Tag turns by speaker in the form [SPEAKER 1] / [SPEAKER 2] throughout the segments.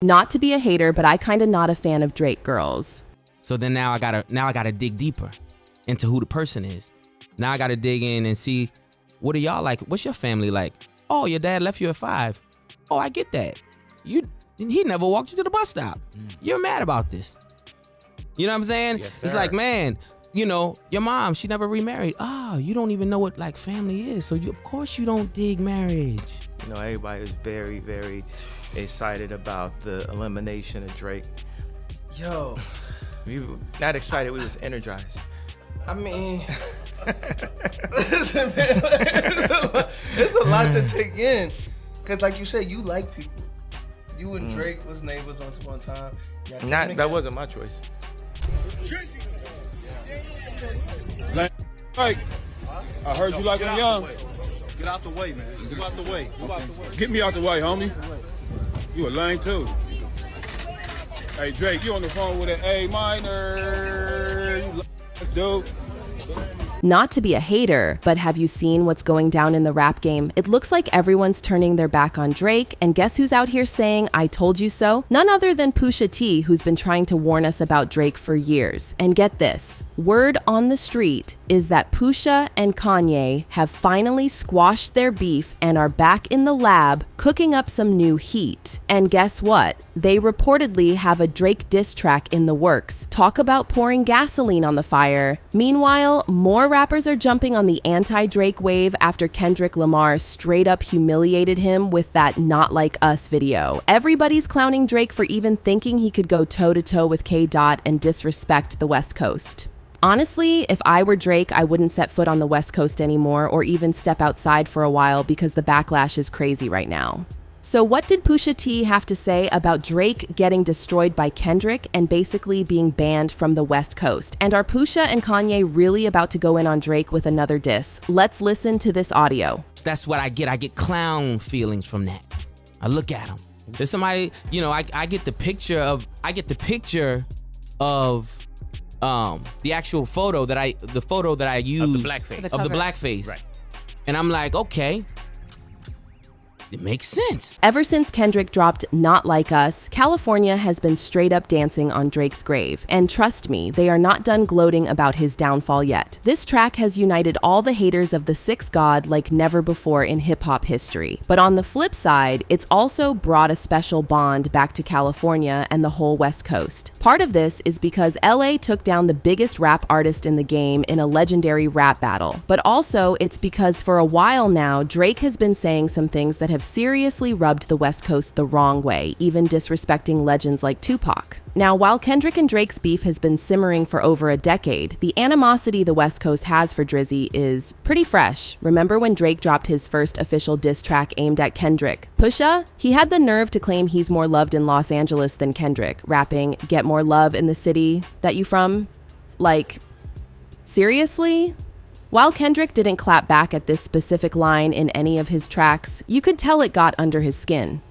[SPEAKER 1] Not to be a hater, but I kinda not a fan of Drake girls.
[SPEAKER 2] So then now I gotta dig deeper into who the person is. Now I gotta dig in and see, what are y'all like? What's your family like? Oh, your dad left you at 5. Oh, I get that. He never walked you to the bus stop. You're mad about this. You know what I'm saying?
[SPEAKER 3] Yes,
[SPEAKER 2] it's like, man, you know, your mom, she never remarried. Oh, you don't even know what like family is. So of course you don't dig marriage.
[SPEAKER 3] You know, everybody was very, very excited about the elimination of Drake. Yo, we were not excited, we was energized.
[SPEAKER 4] I mean, listen, man, it's a lot to take in. Cause like you said, you like people. You and Drake was neighbors once upon a time.
[SPEAKER 3] That wasn't my choice.
[SPEAKER 5] Like, I heard you like him young.
[SPEAKER 6] Get out the way, man. Get out the way.
[SPEAKER 5] Get me out the way, homie. You a lame too. Hey Drake, you on the phone with an A minor. Let's do.
[SPEAKER 1] Not to be a hater, but have you seen what's going down in the rap game? It looks like everyone's turning their back on Drake, and guess who's out here saying, I told you so? None other than Pusha T, who's been trying to warn us about Drake for years. And get this, word on the street is that Pusha and Kanye have finally squashed their beef and are back in the lab cooking up some new heat. And guess what? They reportedly have a Drake diss track in the works. Talk about pouring gasoline on the fire. Meanwhile, more rappers are jumping on the anti-Drake wave after Kendrick Lamar straight up humiliated him with that Not Like Us video. Everybody's clowning Drake for even thinking he could go toe-to-toe with K. Dot and disrespect the West Coast. Honestly, if I were Drake, I wouldn't set foot on the West Coast anymore or even step outside for a while because the backlash is crazy right now. So what did Pusha T have to say about Drake getting destroyed by Kendrick and basically being banned from the West Coast? And are Pusha and Kanye really about to go in on Drake with another diss? Let's listen to this audio.
[SPEAKER 2] That's what I get. I get clown feelings from that. I look at him. There's somebody, you know, I get the picture of the actual photo that I used
[SPEAKER 3] Of the blackface.
[SPEAKER 2] of the blackface.
[SPEAKER 3] Right.
[SPEAKER 2] And I'm like, okay, it makes sense.
[SPEAKER 1] Ever since Kendrick dropped Not Like Us, California has been straight up dancing on Drake's grave. And trust me, they are not done gloating about his downfall yet. This track has united all the haters of the Sixth God like never before in hip-hop history. But on the flip side, it's also brought a special bond back to California and the whole West Coast. Part of this is because LA took down the biggest rap artist in the game in a legendary rap battle. But also, it's because for a while now, Drake has been saying some things that have seriously rubbed the West Coast the wrong way, even disrespecting legends like Tupac. Now, while Kendrick and Drake's beef has been simmering for over a decade, the animosity the West Coast has for Drizzy is pretty fresh. Remember when Drake dropped his first official diss track aimed at Kendrick? Pusha? He had the nerve to claim he's more loved in Los Angeles than Kendrick, rapping, "Get more love in the city that you from?" Like, seriously? While Kendrick didn't clap back at this specific line in any of his tracks, you could tell it got under his skin.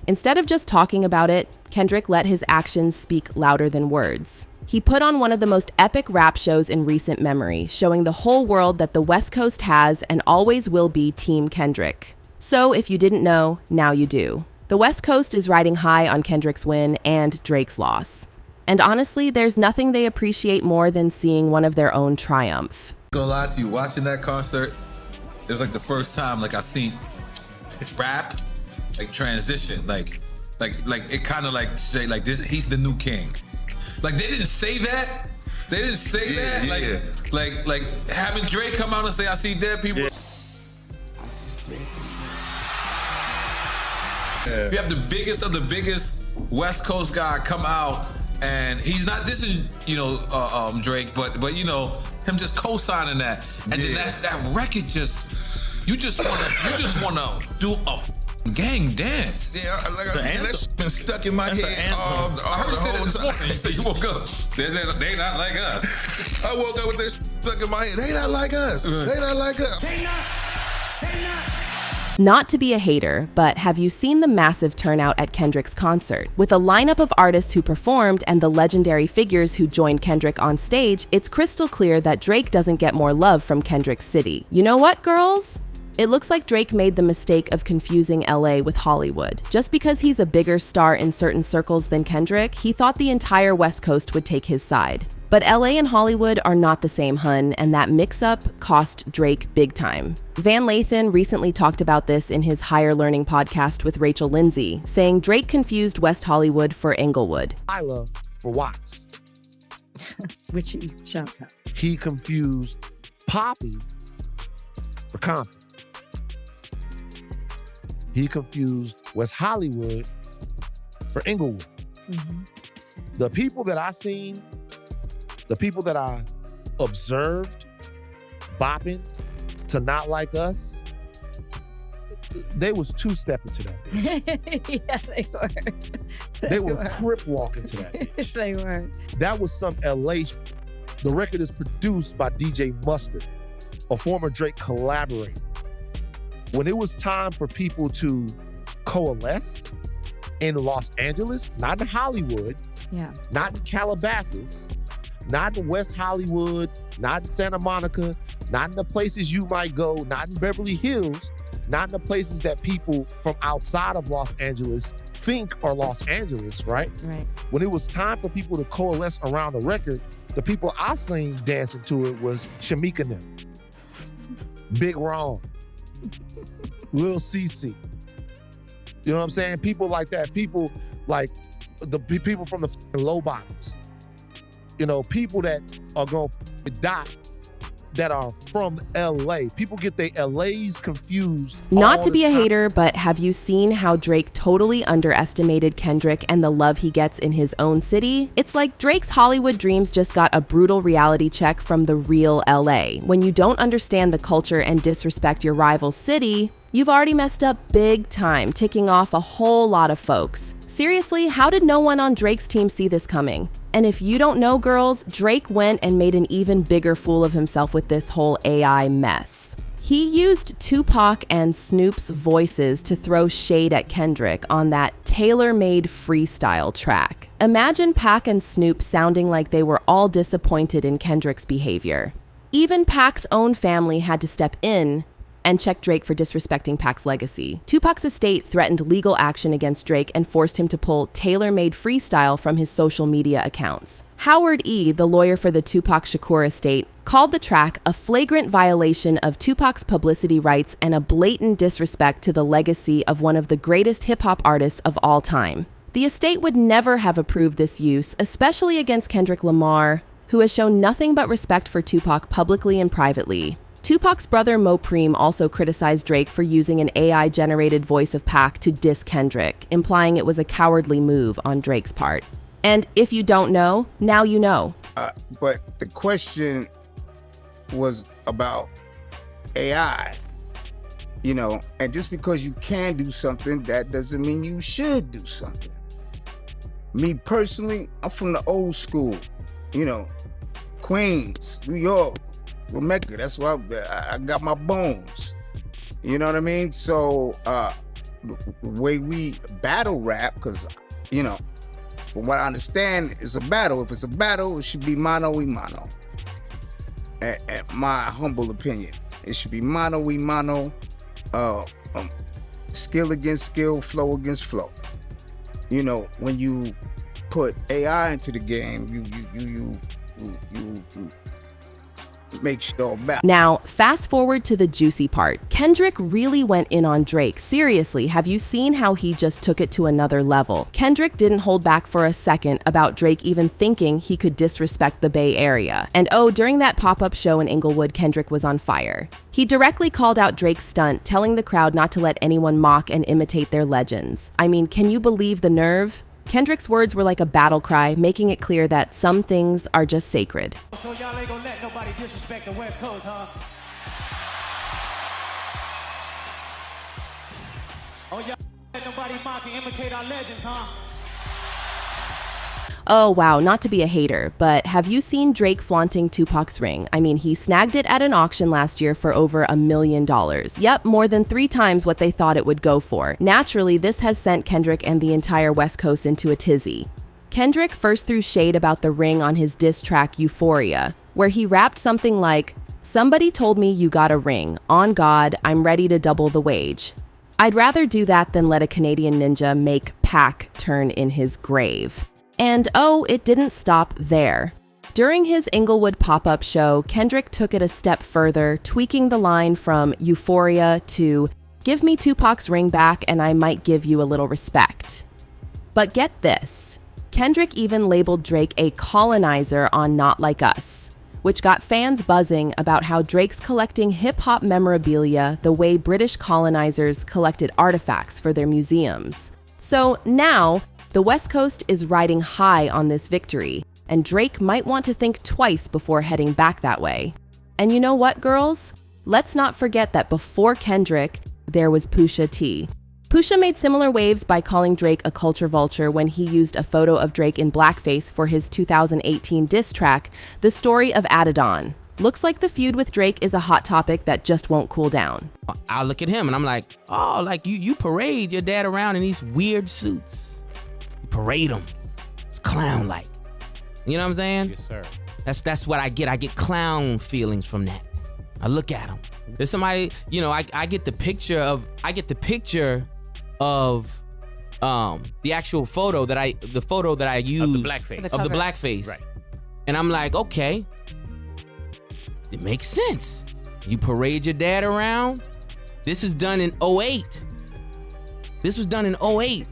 [SPEAKER 1] Instead of just talking about it, Kendrick let his actions speak louder than words. He put on one of the most epic rap shows in recent memory, showing the whole world that the West Coast has and always will be Team Kendrick. So if you didn't know, now you do. The West Coast is riding high on Kendrick's win and Drake's loss. And honestly, there's nothing they appreciate more than seeing one of their own triumph.
[SPEAKER 7] Gonna lie to you, watching that concert, it was like the first time like I seen rap like transition, like it kind of like say like this. He's the new king. Like they didn't say that. They didn't say that. Like having Drake come out and say I see dead people. You have the biggest of the biggest West Coast guy come out. And he's not dissing, Drake, but you know, him just co-signing that, and then that record you just wanna do a gang dance.
[SPEAKER 8] Yeah, that's been stuck in my head all the whole time.
[SPEAKER 7] You said you woke up. They not like us.
[SPEAKER 8] I woke up with this stuck in my head. They not like us. They not like us.
[SPEAKER 6] They not.
[SPEAKER 1] Not to be a hater, but have you seen the massive turnout at Kendrick's concert? With a lineup of artists who performed and the legendary figures who joined Kendrick on stage, it's crystal clear that Drake doesn't get more love from Kendrick's city. You know what, girls? It looks like Drake made the mistake of confusing LA with Hollywood. Just because he's a bigger star in certain circles than Kendrick, he thought the entire West Coast would take his side. But LA and Hollywood are not the same, hun, and that mix-up cost Drake big time. Van Lathan recently talked about this in his Higher Learning podcast with Rachel Lindsay, saying Drake confused West Hollywood for Inglewood.
[SPEAKER 9] Isla for Watts.
[SPEAKER 10] Which he shouts out.
[SPEAKER 9] He confused Poppy for Compton. He confused West Hollywood for Inglewood.
[SPEAKER 10] Mm-hmm.
[SPEAKER 9] The people that I seen, the people that I observed bopping to Not Like Us, they was two-stepping to that bitch.
[SPEAKER 10] Yeah, they were.
[SPEAKER 9] They were crip walking to that bitch.
[SPEAKER 10] They were.
[SPEAKER 9] That was some LA sh-. The record is produced by DJ Mustard, a former Drake collaborator. When it was time for people to coalesce in Los Angeles, not in Hollywood, not in Calabasas, not in West Hollywood, not in Santa Monica, not in the places you might go, not in Beverly Hills, not in the places that people from outside of Los Angeles think are Los Angeles, right?
[SPEAKER 10] Right.
[SPEAKER 9] When it was time for people to coalesce around the record, the people I seen dancing to it was Shamika and them, Big Ron, Lil CC. You know what I'm saying? People like that. People like the people from the low bottoms. You know, people that are going to die that are from LA. People get their LAs confused.
[SPEAKER 1] Not to be a hater, but have you seen how Drake totally underestimated Kendrick and the love he gets in his own city? It's like Drake's Hollywood dreams just got a brutal reality check from the real LA. When you don't understand the culture and disrespect your rival's city, you've already messed up big time, ticking off a whole lot of folks. Seriously, how did no one on Drake's team see this coming? And if you don't know, girls, Drake went and made an even bigger fool of himself with this whole AI mess. He used Tupac and Snoop's voices to throw shade at Kendrick on that tailor-made freestyle track. Imagine Pac and Snoop sounding like they were all disappointed in Kendrick's behavior. Even Pac's own family had to step in and check Drake for disrespecting Pac's legacy. Tupac's estate threatened legal action against Drake and forced him to pull tailor-made freestyle from his social media accounts. Howard E., the lawyer for the Tupac Shakur estate, called the track a flagrant violation of Tupac's publicity rights and a blatant disrespect to the legacy of one of the greatest hip-hop artists of all time. The estate would never have approved this use, especially against Kendrick Lamar, who has shown nothing but respect for Tupac publicly and privately. Tupac's brother Mo Preem also criticized Drake for using an AI-generated voice of Pac to diss Kendrick, implying it was a cowardly move on Drake's part. And if you don't know, now you know.
[SPEAKER 11] But the question was about AI, you know, and just because you can do something, that doesn't mean you should do something. Me personally, I'm from the old school, you know, Queens, New York, Mecca. That's why I got my bones. You know what I mean? So the way we battle rap, because, you know, from what I understand, it's a battle. If it's a battle, it should be mano y mano. At my humble opinion, it should be mano y mano, skill against skill, flow against flow. You know, when you put AI into the game, you make shit all bad.
[SPEAKER 1] Now, fast forward to the juicy part. Kendrick really went in on Drake. Seriously, have you seen how he just took it to another level? Kendrick didn't hold back for a second about Drake even thinking he could disrespect the Bay Area. And oh, during that pop-up show in Inglewood, Kendrick was on fire. He directly called out Drake's stunt, telling the crowd not to let anyone mock and imitate their legends. I mean, can you believe the nerve? Kendrick's words were like a battle cry, making it clear that some things are just sacred.
[SPEAKER 12] So y'all ain't gonna let nobody disrespect the West Coast, huh? Oh, y'all let nobody mock and imitate our legends, huh?
[SPEAKER 1] Oh wow, not to be a hater, but have you seen Drake flaunting Tupac's ring? I mean, he snagged it at an auction last year for over $1 million. Yep, more than 3 times what they thought it would go for. Naturally, this has sent Kendrick and the entire West Coast into a tizzy. Kendrick first threw shade about the ring on his diss track Euphoria, where he rapped something like, Somebody told me you got a ring. On God, I'm ready to double the wage. I'd rather do that than let a Canadian ninja make Pac turn in his grave. And oh, it didn't stop there. During his Inglewood pop-up show, Kendrick took it a step further, tweaking the line from Euphoria to "Give me Tupac's ring back and I might give you a little respect." But get this, Kendrick even labeled Drake a colonizer on Not Like Us, which got fans buzzing about how Drake's collecting hip-hop memorabilia the way British colonizers collected artifacts for their museums. So now, the West Coast is riding high on this victory, and Drake might want to think twice before heading back that way. And you know what, girls? Let's not forget that before Kendrick, there was Pusha T. Pusha made similar waves by calling Drake a culture vulture when he used a photo of Drake in blackface for his 2018 diss track, The Story of Adidon. Looks like the feud with Drake is a hot topic that just won't cool down.
[SPEAKER 2] I look at him and I'm like, oh, like you parade your dad around in these weird suits. You parade him. It's clown-like. You know what I'm saying?
[SPEAKER 5] Yes, sir.
[SPEAKER 2] That's what I get. I get clown feelings from that. I look at him. There's somebody, you know, I get the picture of the actual photo that I used
[SPEAKER 5] Of the blackface.
[SPEAKER 2] Of the blackface.
[SPEAKER 5] Right.
[SPEAKER 2] And I'm like, okay, it makes sense. You parade your dad around. This is done in 08. This was done in 08.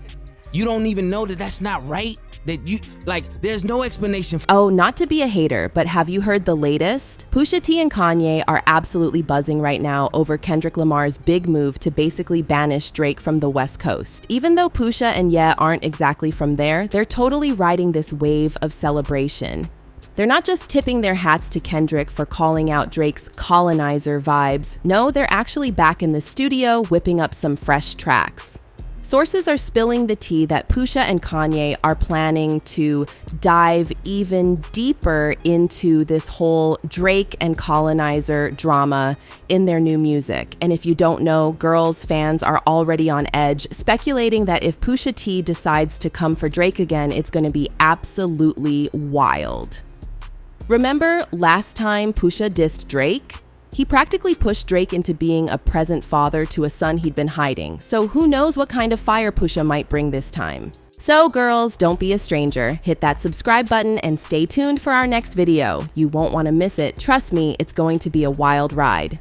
[SPEAKER 2] You don't even know that that's not right. That you, like, there's no explanation.
[SPEAKER 1] Oh, not to be a hater, but have you heard the latest? Pusha T and Kanye are absolutely buzzing right now over Kendrick Lamar's big move to basically banish Drake from the West Coast. Even though Pusha and Ye aren't exactly from there, they're totally riding this wave of celebration. They're not just tipping their hats to Kendrick for calling out Drake's colonizer vibes. No, they're actually back in the studio whipping up some fresh tracks. Sources are spilling the tea that Pusha and Kanye are planning to dive even deeper into this whole Drake and colonizer drama in their new music. And if you don't know, girls fans are already on edge, speculating that if Pusha T decides to come for Drake again, it's going to be absolutely wild. Remember last time Pusha dissed Drake? He practically pushed Drake into being a present father to a son he'd been hiding, so who knows what kind of fire Pusha might bring this time. So girls, don't be a stranger. Hit that subscribe button and stay tuned for our next video. You won't want to miss it. Trust me, it's going to be a wild ride.